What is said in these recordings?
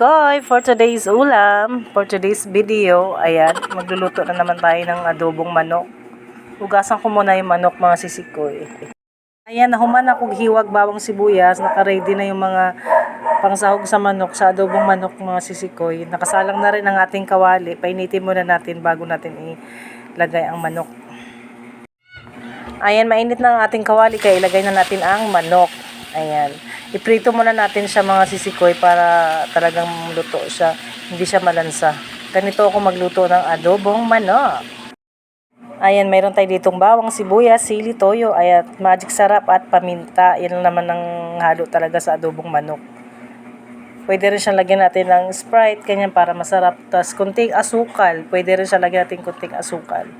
sikoy for today's ulam, for today's video. Ayan, magluluto na naman tayo ng adobong manok. Hugasan ko muna yung manok, mga sisikoy. Ayan, nahuman ako hiwag bawang sibuyas. Naka-ready na yung mga pangsahog sa manok, sa adobong manok, mga sisikoy. Nakasalang na rin ang ating kawali. Painitin muna natin bago natin ilagay ang manok. Ayan, mainit na ang ating kawali kaya ilagay na natin ang manok. Ayan. Iprito muna natin siya, mga sisikoy, para talagang luto siya. Hindi siya malansa. Ganito ako magluto ng adobong manok. Ayan, mayroon tayo ditong bawang, sibuyas, sili, toyo, ayan, magic sarap at paminta. Yan naman ang halo talaga sa adobong manok. Pwede rin siyang lagyan natin ng Sprite, kanyan, para masarap. Tapos kunting asukal. Pwede rin siyang lagyan natin kunting asukal.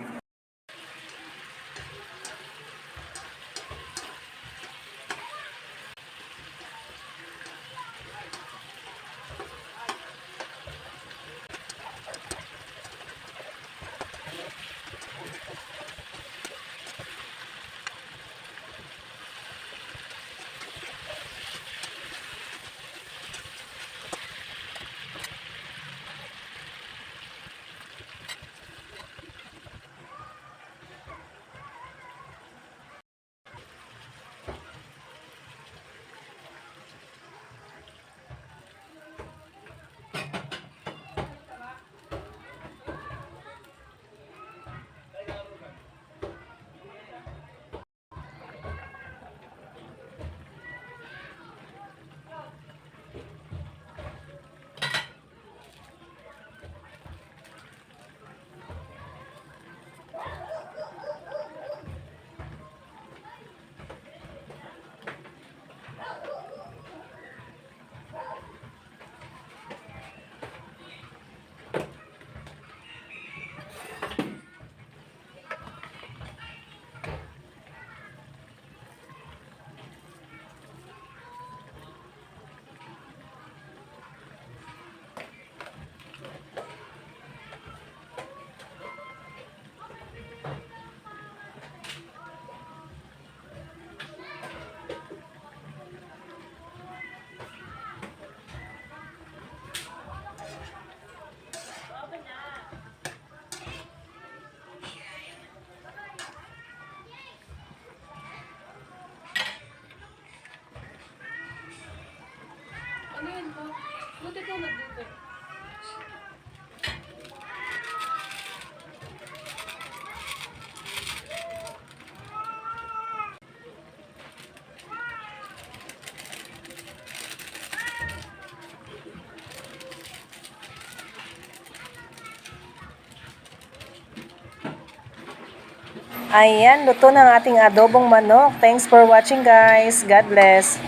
Ano yun po? Buti po magdito. Ayan, luto na ang ating adobong manok. Thanks for watching, guys. God bless.